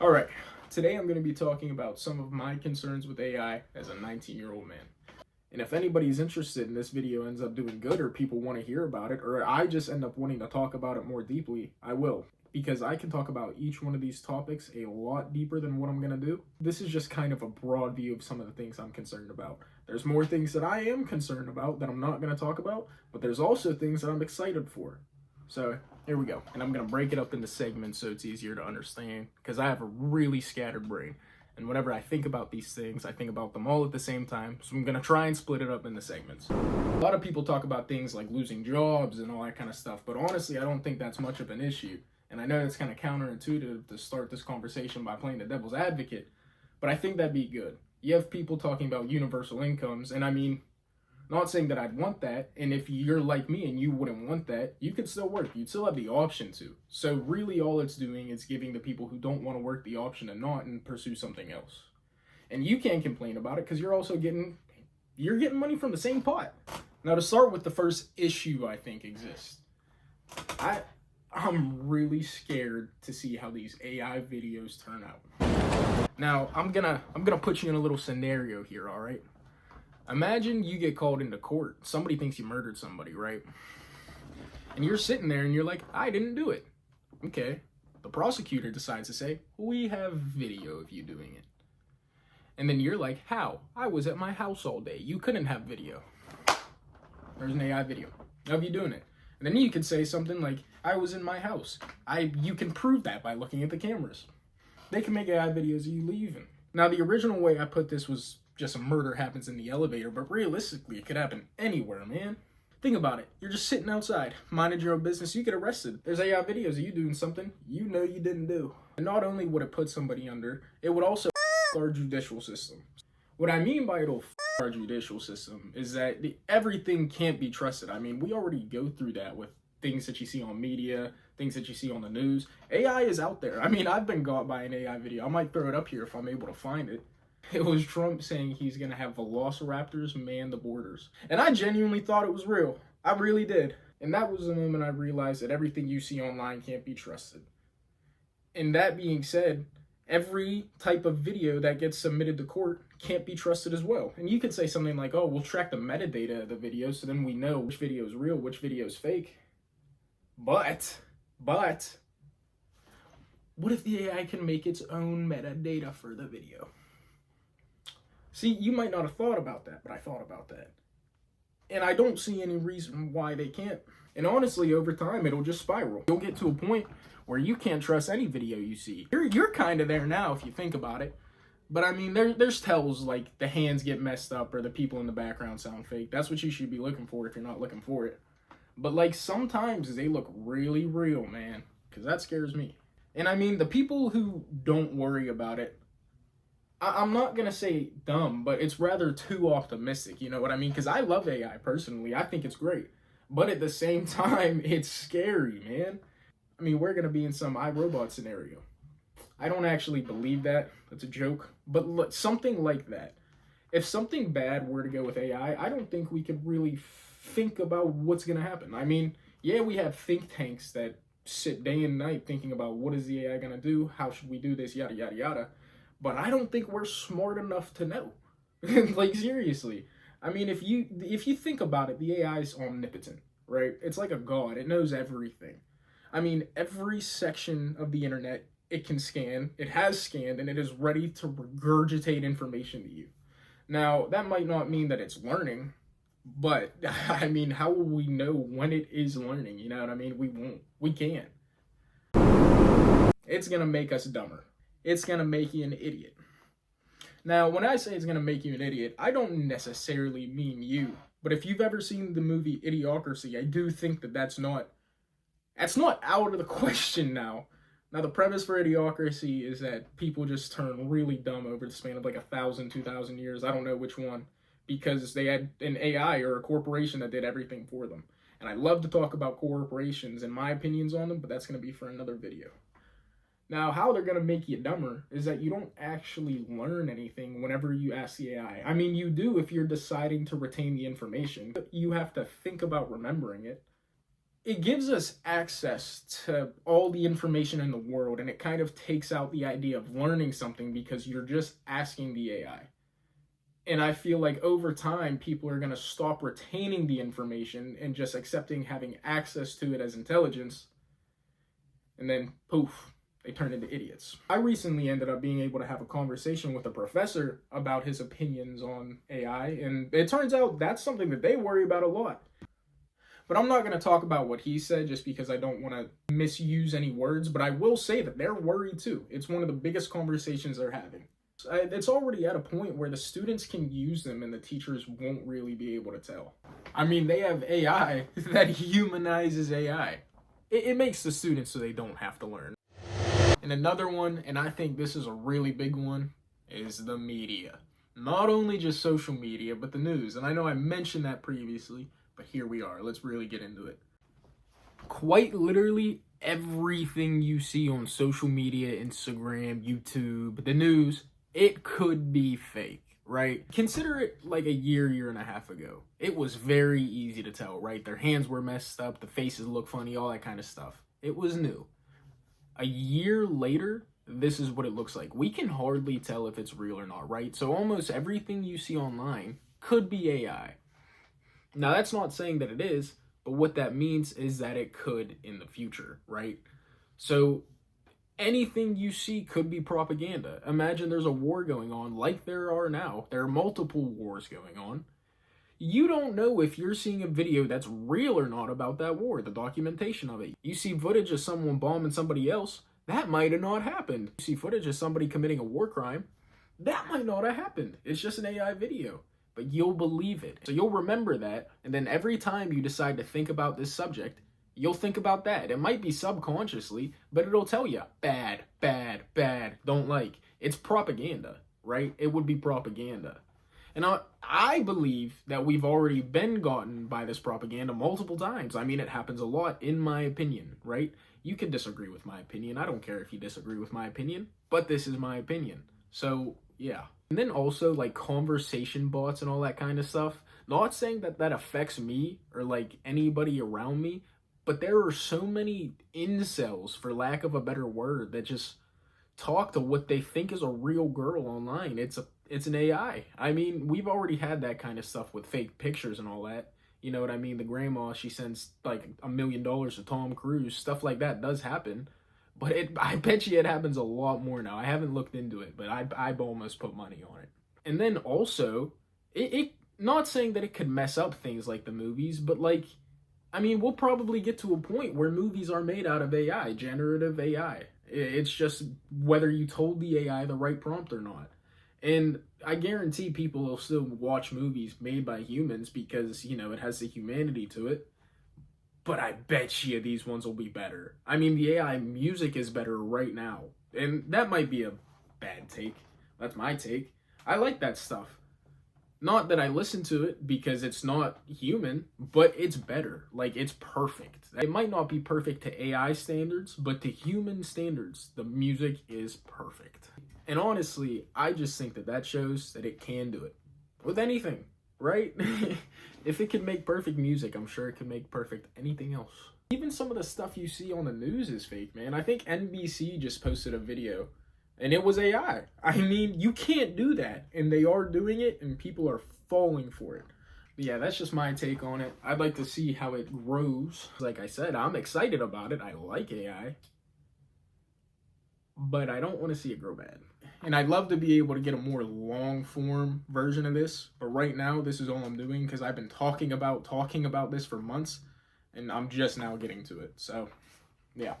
Alright, today I'm going to be talking about some of my concerns with AI as a 19-year-old man. And if anybody's interested and this video ends up doing good or people want to hear about it or I just end up wanting to talk about it more deeply, I will. Because I can talk about each one of these topics a lot deeper than what I'm going to do. This is just kind of a broad view of some of the things I'm concerned about. There's more things that I am concerned about that I'm not going to talk about, but there's also things that I'm excited for. So here we go. And I'm going to break it up into segments so it's easier to understand because I have a really scattered brain. And whenever I think about these things, I think about them all at the same time. So I'm going to try and split it up into segments. A lot of people talk about things like losing jobs and all that kind of stuff. But honestly, I don't think that's much of an issue. And I know it's kind of counterintuitive to start this conversation by playing the devil's advocate. But I think that'd be good. You have people talking about universal incomes. And I mean, not saying that I'd want that, and if you're like me and you wouldn't want that, you could still work. You'd still have the option to. So really all it's doing is giving the people who don't want to work the option to not and pursue something else. And you can't complain about it because you're also getting money from the same pot. Now to start with the first issue I think exists. I'm really scared to see how these AI videos turn out. Now I'm gonna put you in a little scenario here, all right? Imagine you get called into court. Somebody thinks you murdered somebody, right? And you're sitting there and you're like, I didn't do it. Okay. The prosecutor decides to say, we have video of you doing it. And then you're like, how? I was at my house all day. You couldn't have video. There's an AI video of you doing it. And then you could say something like, I was in my house. You can prove that by looking at the cameras. They can make AI videos of you leaving. Now, the original way I put this was just a murder happens in the elevator, but realistically, it could happen anywhere, man. Think about it. You're just sitting outside, minding your own business, you get arrested. There's AI videos of you doing something you know you didn't do. And not only would it put somebody under, it would also our judicial system. What I mean by it'll our judicial system is that everything can't be trusted. I mean, we already go through that with things that you see on media, things that you see on the news. AI is out there. I mean, I've been got by an AI video. I might throw it up here if I'm able to find it. It was Trump saying he's going to have velociraptors man the borders. And I genuinely thought it was real. I really did. And that was the moment I realized that everything you see online can't be trusted. And that being said, every type of video that gets submitted to court can't be trusted as well. And you could say something like, oh, we'll track the metadata of the video so then we know which video is real, which video is fake. But, what if the AI can make its own metadata for the video? See, you might not have thought about that, but I thought about that. And I don't see any reason why they can't. And honestly, over time, it'll just spiral. You'll get to a point where you can't trust any video you see. You're kind of there now if you think about it. But I mean, there's tells like the hands get messed up or the people in the background sound fake. That's what you should be looking for if you're not looking for it. But like sometimes they look really real, man, because that scares me. And I mean, the people who don't worry about it, I'm not going to say dumb, but it's rather too optimistic, you know what I mean? Because I love AI personally. I think it's great. But at the same time, it's scary, man. I mean, we're going to be in some iRobot scenario. I don't actually believe that. That's a joke. But look, something like that. If something bad were to go with AI, I don't think we could really think about what's going to happen. I mean, yeah, we have think tanks that sit day and night thinking about what is the AI going to do? How should we do this? Yada, yada, yada. But I don't think we're smart enough to know. Like, seriously. I mean, if you think about it, the AI is omnipotent, right? It's like a god. It knows everything. I mean, every section of the internet it can scan, it has scanned, and it is ready to regurgitate information to you. Now, that might not mean that it's learning, but, I mean, how will we know when it is learning? You know what I mean? We won't. We can't. It's gonna make us dumber. It's going to make you an idiot. Now, when I say it's going to make you an idiot, I don't necessarily mean you. But if you've ever seen the movie Idiocracy, I do think that that's not out of the question now. Now, the premise for Idiocracy is that people just turn really dumb over the span of like 1,000, 2,000 years. I don't know which one. Because they had an AI or a corporation that did everything for them. And I love to talk about corporations and my opinions on them, but that's going to be for another video. Now, how they're going to make you dumber is that you don't actually learn anything whenever you ask the AI. I mean, you do if you're deciding to retain the information. But you have to think about remembering it. it gives us access to all the information in the world, and it kind of takes out the idea of learning something because you're just asking the AI. And I feel like over time, people are going to stop retaining the information and just accepting having access to it as intelligence. And then, poof, they turn into idiots. I recently ended up being able to have a conversation with a professor about his opinions on AI. And it turns out that's something that they worry about a lot. But I'm not going to talk about what he said just because I don't want to misuse any words. But I will say that they're worried too. It's one of the biggest conversations they're having. It's already at a point where the students can use them and the teachers won't really be able to tell. I mean, they have AI that humanizes AI. It makes the students so they don't have to learn. And another one, and I think this is a really big one, is the media. Not only just social media, but the news. And I know I mentioned that previously, but here we are. Let's really get into it. Quite literally everything you see on social media, Instagram, YouTube, the news, it could be fake, right? Consider it like a year and a half ago. It was very easy to tell, right? Their hands were messed up, the faces look funny, all that kind of stuff. It was new. A year later, this is what it looks like. We can hardly tell if it's real or not, right? So almost everything you see online could be AI. Now, that's not saying that it is, but what that means is that it could in the future, right? So anything you see could be propaganda. Imagine there's a war going on like there are now. There are multiple wars going on. You don't know if you're seeing a video that's real or not about that war, the documentation of it. You see footage of someone bombing somebody else, that might have not happened. You see footage of somebody committing a war crime, that might not have happened. It's just an AI video, but you'll believe it. So you'll remember that, and then every time you decide to think about this subject, you'll think about that. It might be subconsciously, but it'll tell you, bad, bad, bad, don't like. It's propaganda, right? It would be propaganda. And I believe that we've already been gotten by this propaganda multiple times. I mean, it happens a lot, in my opinion, right? You can disagree with my opinion. I don't care if you disagree with my opinion, but this is my opinion. So, yeah. And then also, like, conversation bots and all that kind of stuff. Not saying that that affects me or, like, anybody around me, but there are so many incels, for lack of a better word, that just talk to what they think is a real girl online. It's an AI. I mean, we've already had that kind of stuff with fake pictures and all that. You know what I mean? The grandma, she sends like $1 million to Tom Cruise. Stuff like that does happen. But I bet you it happens a lot more now. I haven't looked into it, but I've almost put money on it. And then also, it not saying that it could mess up things like the movies, but like, I mean, we'll probably get to a point where movies are made out of AI, generative AI. It's just whether you told the AI the right prompt or not. And I guarantee people will still watch movies made by humans because, you know, it has the humanity to it. But I bet you these ones will be better. I mean, the AI music is better right now. And that might be a bad take. That's my take. I like that stuff. Not that I listen to it because it's not human, but it's better. Like, it's perfect. It might not be perfect to AI standards, but to human standards, the music is perfect. And honestly, I just think that that shows that it can do it. With anything, right? If it can make perfect music, I'm sure it can make perfect anything else. Even some of the stuff you see on the news is fake, man. I think NBC just posted a video and it was AI. I mean, you can't do that. And they are doing it, and people are falling for it. But yeah, that's just my take on it. I'd like to see how it grows. Like I said, I'm excited about it. I like AI. But I don't want to see it grow bad. And I'd love to be able to get a more long-form version of this. But right now, this is all I'm doing because I've been talking about this for months. And I'm just now getting to it. So, yeah.